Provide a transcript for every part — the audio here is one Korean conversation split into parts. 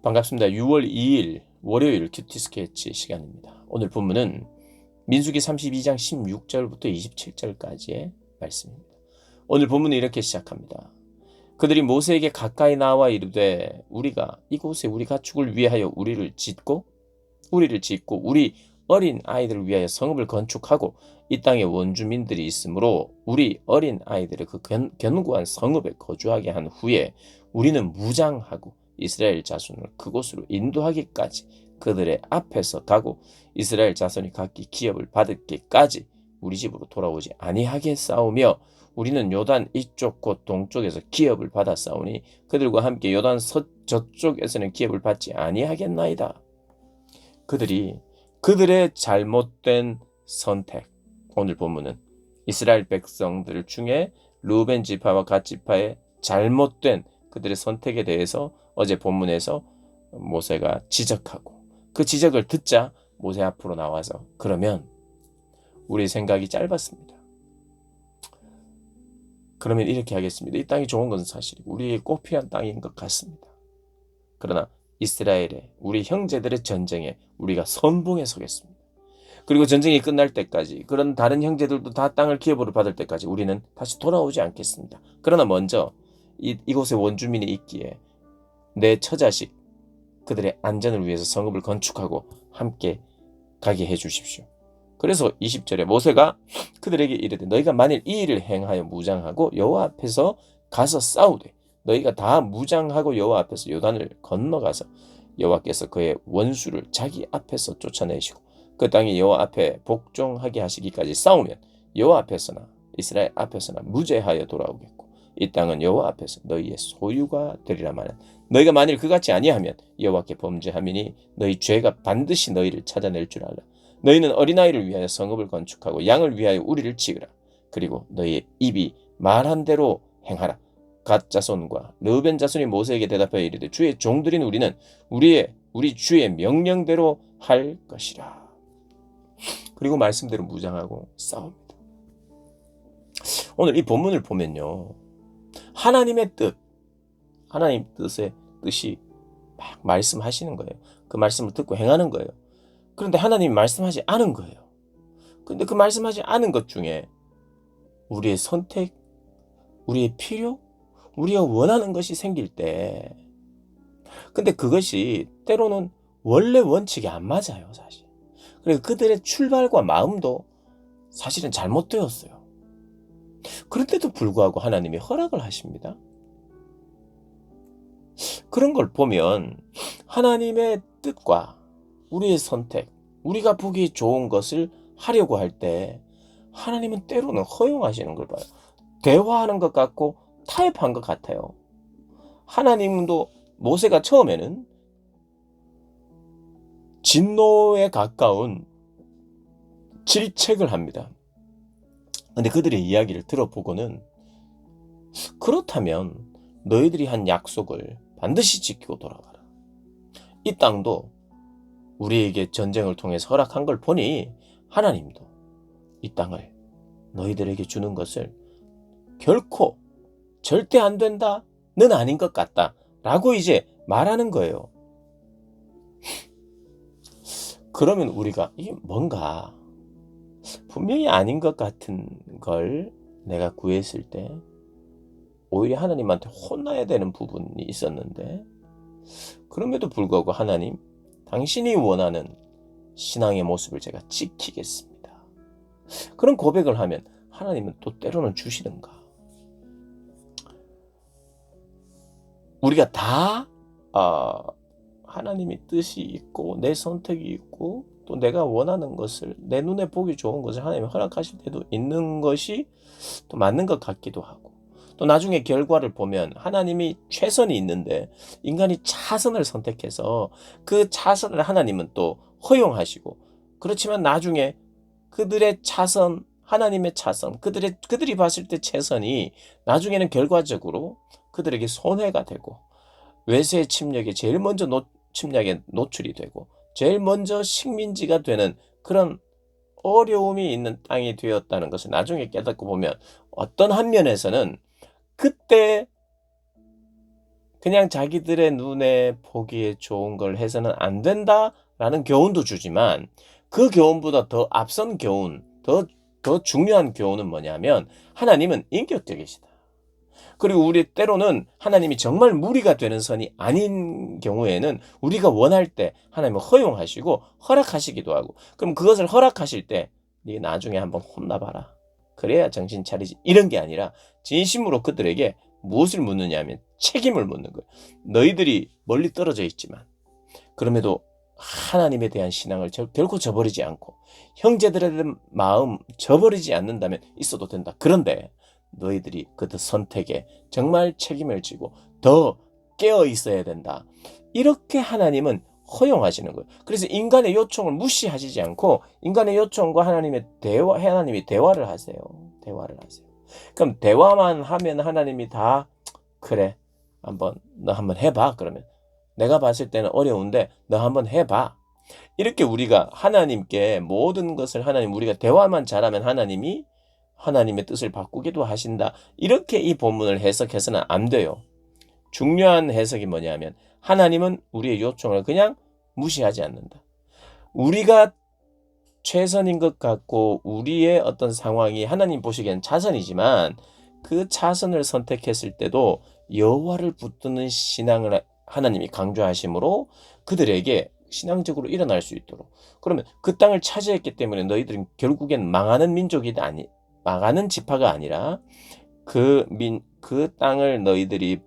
반갑습니다. 6월 2일 월요일 큐티 스케치 시간입니다. 오늘 본문은 민수기 32장 16절부터 27절까지의 말씀입니다. 오늘 본문은 이렇게 시작합니다. 그들이 모세에게 가까이 나와 이르되 우리가 이곳에 우리 가축을 위하여 우리를 짓고 우리 어린 아이들을 위하여 성읍을 건축하고 이 땅에 원주민들이 있으므로 우리 어린 아이들을 그 견고한 성읍에 거주하게 한 후에 우리는 무장하고 이스라엘 자손을 그곳으로 인도하기까지 그들의 앞에서 가고 이스라엘 자손이 각기 기업을 받을기까지 우리 집으로 돌아오지 아니하게 싸우며 우리는 요단 이쪽 곧 동쪽에서 기업을 받아 싸우니 그들과 함께 요단 저쪽에서는 기업을 받지 아니하겠나이다. 그들의 잘못된 선택, 오늘 본문은 이스라엘 백성들 중에 르우벤 지파와 갓 지파의 잘못된 그들의 선택에 대해서 어제 본문에서 모세가 지적하고 그 지적을 듣자 모세 앞으로 나와서 그러면 우리 생각이 짧았습니다. 그러면 이렇게 하겠습니다. 이 땅이 좋은 것은 사실이고 우리의 꼭 필요한 땅인 것 같습니다. 그러나 이스라엘의 우리 형제들의 전쟁에 우리가 선봉에 서겠습니다. 그리고 전쟁이 끝날 때까지 그런 다른 형제들도 다 땅을 기업으로 받을 때까지 우리는 다시 돌아오지 않겠습니다. 그러나 먼저 이곳에 원주민이 있기에 내 처자식 그들의 안전을 위해서 성읍을 건축하고 함께 가게 해주십시오. 그래서 20절에 모세가 그들에게 이르되 너희가 만일 이 일을 행하여 무장하고 여호와 앞에서 가서 싸우되 너희가 다 무장하고 여호와 앞에서 요단을 건너가서 여호와께서 그의 원수를 자기 앞에서 쫓아내시고 그 땅이 여호와 앞에 복종하게 하시기까지 싸우면 여호와 앞에서나 이스라엘 앞에서나 무죄하여 돌아오겠고 이 땅은 여호와 앞에서 너희의 소유가 되리라마는 너희가 만일 그같이 아니하면 여호와께 범죄함이니 너희 죄가 반드시 너희를 찾아낼 줄 알라. 너희는 어린아이를 위하여 성읍을 건축하고 양을 위하여 우리를 지으라. 그리고 너희의 입이 말한 대로 행하라. 갓 자손과 르우벤 자손이 모세에게 대답하여 이르되 주의 종들인 우리는 우리 주의 명령대로 할 것이라. 그리고 말씀대로 무장하고 싸웁니다. 오늘 이 본문을 보면요. 하나님의 뜻이 막 말씀하시는 거예요. 그 말씀을 듣고 행하는 거예요. 그런데 하나님이 말씀하지 않은 거예요. 그런데 그 말씀하지 않은 것 중에 우리의 선택, 우리의 필요, 우리가 원하는 것이 생길 때 근데 그것이 때로는 원래 원칙이 안 맞아요, 사실. 그리고 그들의 출발과 마음도 사실은 잘못되었어요. 그런데도 불구하고 하나님이 허락을 하십니다. 그런 걸 보면 하나님의 뜻과 우리의 선택, 우리가 보기 좋은 것을 하려고 할 때 하나님은 때로는 허용하시는 걸 봐요. 대화하는 것 같고 타협한 것 같아요. 하나님도 모세가 처음에는 진노에 가까운 질책을 합니다. 근데 그들의 이야기를 들어보고는 그렇다면 너희들이 한 약속을 반드시 지키고 돌아가라. 이 땅도 우리에게 전쟁을 통해서 허락한 걸 보니 하나님도 이 땅을 너희들에게 주는 것을 결코 절대 안 된다는 아닌 것 같다 라고 이제 말하는 거예요. 그러면 우리가 이게 뭔가 분명히 아닌 것 같은 걸 내가 구했을 때 오히려 하나님한테 혼나야 되는 부분이 있었는데 그럼에도 불구하고 하나님 당신이 원하는 신앙의 모습을 제가 지키겠습니다. 그런 고백을 하면 하나님은 또 때로는 주시는가. 우리가 다 하나님의 뜻이 있고 내 선택이 있고 또 내가 원하는 것을 내 눈에 보기 좋은 것을 하나님이 허락하실 때도 있는 것이 또 맞는 것 같기도 하고 또 나중에 결과를 보면 하나님이 최선이 있는데 인간이 차선을 선택해서 그 차선을 하나님은 또 허용하시고 그렇지만 나중에 그들의 차선 하나님의 차선 그들이 봤을 때 최선이 나중에는 결과적으로 그들에게 손해가 되고 외세의 침략에 제일 먼저 침략에 노출이 되고 제일 먼저 식민지가 되는 그런 어려움이 있는 땅이 되었다는 것을 나중에 깨닫고 보면 어떤 한 면에서는 그때 그냥 자기들의 눈에 보기에 좋은 걸 해서는 안 된다라는 교훈도 주지만 그 교훈보다 더 앞선 교훈, 더 중요한 교훈은 뭐냐면 하나님은 인격적이시다. 그리고 우리 때로는 하나님이 정말 무리가 되는 선이 아닌 경우에는 우리가 원할 때 하나님은 허용하시고 허락하시기도 하고, 그럼 그것을 허락하실 때 네 나중에 한번 혼나봐라. 그래야 정신 차리지. 이런 게 아니라 진심으로 그들에게 무엇을 묻느냐 하면 책임을 묻는 거예요. 너희들이 멀리 떨어져 있지만 그럼에도 하나님에 대한 신앙을 결코 저버리지 않고 형제들에 대한 마음 저버리지 않는다면 있어도 된다. 그런데 너희들이 그 선택에 정말 책임을 지고 더 깨어 있어야 된다. 이렇게 하나님은 허용하시는 거예요. 그래서 인간의 요청을 무시하시지 않고 인간의 요청과 하나님이 대화를 하세요. 대화를 하세요. 그럼 대화만 하면 하나님이 다 그래, 너 한번 해봐. 그러면 내가 봤을 때는 어려운데 너 한번 해봐. 이렇게 우리가 하나님께 모든 것을 우리가 대화만 잘하면 하나님이 하나님의 뜻을 바꾸기도 하신다. 이렇게 이 본문을 해석해서는 안 돼요. 중요한 해석이 뭐냐면 하나님은 우리의 요청을 그냥 무시하지 않는다. 우리가 최선인 것 같고 우리의 어떤 상황이 하나님 보시기엔 차선이지만 그 차선을 선택했을 때도 여호와를 붙드는 신앙을 하나님이 강조하심으로 그들에게 신앙적으로 일어날 수 있도록, 그러면 그 땅을 차지했기 때문에 너희들은 결국엔 망하는 망하는 지파가 아니라 그 땅을 너희들이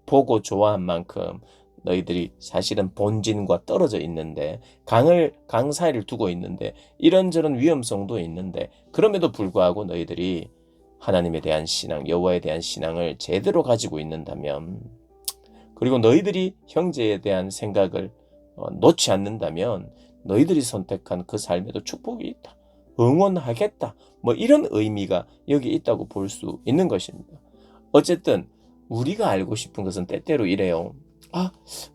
보고 좋아한 만큼 너희들이 사실은 본진과 떨어져 있는데 강 사이를 두고 있는데 이런저런 위험성도 있는데 그럼에도 불구하고 너희들이 하나님에 대한 신앙, 여호와에 대한 신앙을 제대로 가지고 있는다면, 그리고 너희들이 형제에 대한 생각을 놓지 않는다면 너희들이 선택한 그 삶에도 축복이 있다. 응원하겠다. 뭐 이런 의미가 여기 있다고 볼 수 있는 것입니다. 어쨌든 우리가 알고 싶은 것은 때때로 이래요.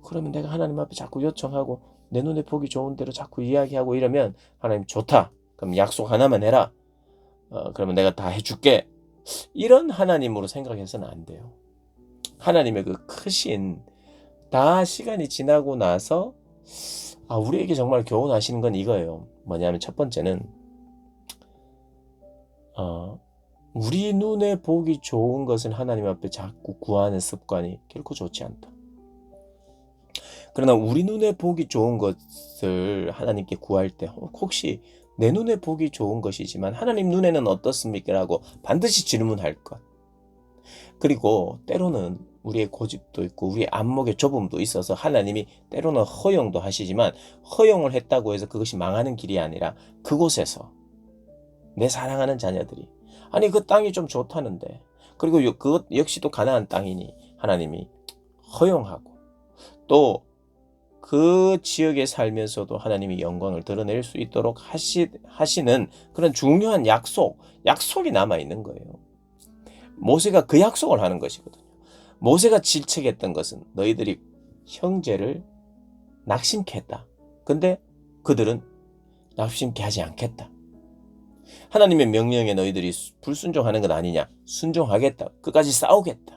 그러면 내가 하나님 앞에 자꾸 요청하고 내 눈에 보기 좋은 대로 자꾸 이야기하고 이러면 하나님 좋다. 그럼 약속 하나만 해라. 그러면 내가 다 해줄게. 이런 하나님으로 생각해서는 안 돼요. 하나님의 그 크신, 다 시간이 지나고 나서 우리에게 정말 교훈하시는 건 이거예요. 뭐냐면 첫 번째는 우리 눈에 보기 좋은 것을 하나님 앞에 자꾸 구하는 습관이 결코 좋지 않다. 그러나 우리 눈에 보기 좋은 것을 하나님께 구할 때 혹시 내 눈에 보기 좋은 것이지만 하나님 눈에는 어떻습니까? 라고 반드시 질문할 것. 그리고 때로는 우리의 고집도 있고 우리의 안목의 좁음도 있어서 하나님이 때로는 허용도 하시지만 허용을 했다고 해서 그것이 망하는 길이 아니라 그곳에서 내 사랑하는 자녀들이 그 땅이 좀 좋다는데, 그리고 그것 역시 또 가나안 땅이니 하나님이 허용하고 또 그 지역에 살면서도 하나님이 영광을 드러낼 수 있도록 하시는 그런 중요한 약속이 남아있는 거예요. 모세가 그 약속을 하는 것이거든요. 모세가 질책했던 것은 너희들이 형제를 낙심케 했다. 근데 그들은 낙심케 하지 않겠다. 하나님의 명령에 너희들이 불순종하는 것 아니냐. 순종하겠다. 끝까지 싸우겠다.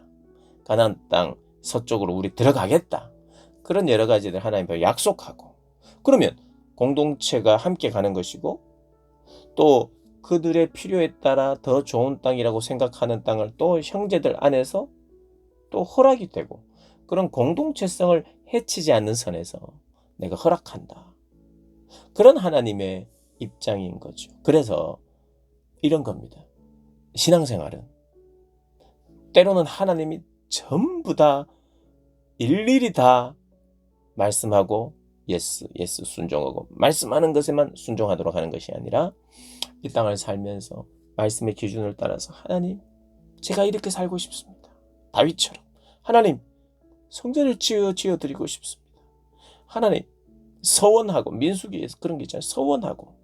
가나안 땅 서쪽으로 우리 들어가겠다. 그런 여러 가지들 하나님께 약속하고, 그러면 공동체가 함께 가는 것이고 또 그들의 필요에 따라 더 좋은 땅이라고 생각하는 땅을 또 형제들 안에서 또 허락이 되고, 그런 공동체성을 해치지 않는 선에서 내가 허락한다. 그런 하나님의 입장인 거죠. 그래서 이런 겁니다. 신앙생활은 때로는 하나님이 전부 다 일일이 다 말씀하고 예스 순종하고 말씀하는 것에만 순종하도록 하는 것이 아니라 이 땅을 살면서 말씀의 기준을 따라서 하나님, 제가 이렇게 살고 싶습니다. 다윗처럼 하나님, 성전을 지어드리고 싶습니다. 하나님, 서원하고, 민수기에서 그런 게 있잖아요. 서원하고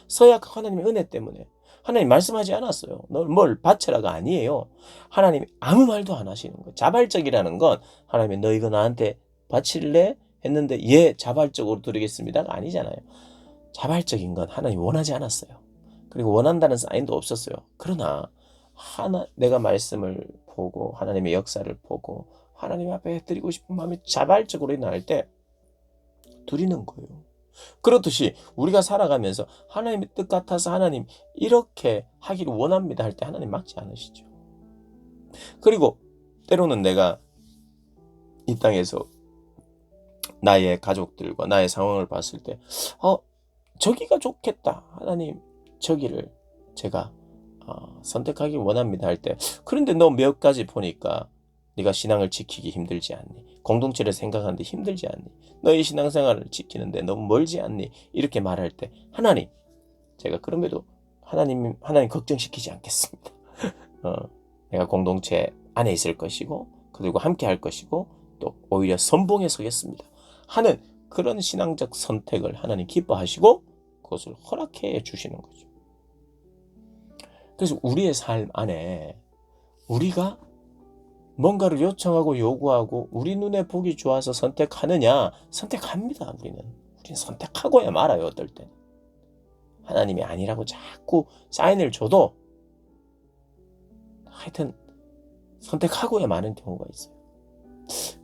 서약, 하나님의 은혜 때문에 하나님 말씀하지 않았어요. 뭘 바쳐라가 아니에요. 하나님이 아무 말도 안 하시는 거예요. 자발적이라는 건 하나님이 너 이거 나한테 바칠래? 했는데 자발적으로 드리겠습니다가 아니잖아요. 자발적인 건 하나님 원하지 않았어요. 그리고 원한다는 사인도 없었어요. 그러나 내가 말씀을 보고 하나님의 역사를 보고 하나님 앞에 드리고 싶은 마음이 자발적으로 일어날 때 드리는 거예요. 그렇듯이 우리가 살아가면서 하나님의 뜻 같아서 하나님 이렇게 하기를 원합니다 할 때 하나님 막지 않으시죠. 그리고 때로는 내가 이 땅에서 나의 가족들과 나의 상황을 봤을 때 저기가 좋겠다. 하나님 저기를 제가 선택하기 원합니다 할 때 그런데 너 몇 가지 보니까 네가 신앙을 지키기 힘들지 않니? 공동체를 생각하는데 힘들지 않니? 너의 신앙생활을 지키는데 너무 멀지 않니? 이렇게 말할 때 하나님 제가 그럼에도 하나님 걱정시키지 않겠습니다. 내가 공동체 안에 있을 것이고 그리고 함께 할 것이고 또 오히려 선봉에 서겠습니다 하는 그런 신앙적 선택을 하나님 기뻐하시고 그것을 허락해 주시는 거죠. 그래서 우리의 삶 안에 우리가 뭔가를 요청하고 요구하고 우리 눈에 보기 좋아서 선택하느냐? 선택합니다. 우리는 선택하고야 말아요. 어떨 때는 하나님이 아니라고 자꾸 사인을 줘도 하여튼 선택하고야 마는 경우가 있어요.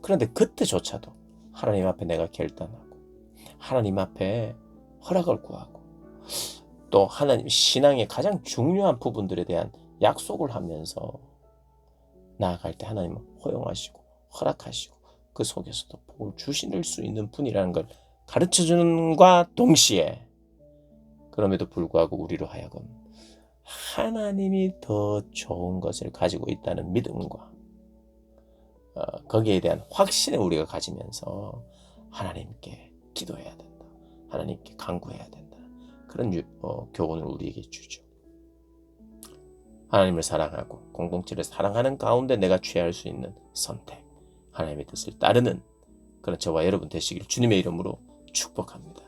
그런데 그때조차도 하나님 앞에 내가 결단하고 하나님 앞에 허락을 구하고 또 하나님 신앙의 가장 중요한 부분들에 대한 약속을 하면서 나아갈 때 하나님은 허용하시고 허락하시고 그 속에서도 복을 주실 수 있는 분이라는 걸 가르쳐주는과 동시에 그럼에도 불구하고 우리로 하여금 하나님이 더 좋은 것을 가지고 있다는 믿음과 거기에 대한 확신을 우리가 가지면서 하나님께 기도해야 된다. 하나님께 간구해야 된다. 그런 교훈을 우리에게 주죠. 하나님을 사랑하고 공동체를 사랑하는 가운데 내가 취할 수 있는 선택, 하나님의 뜻을 따르는 그런 저와 여러분 되시기를 주님의 이름으로 축복합니다.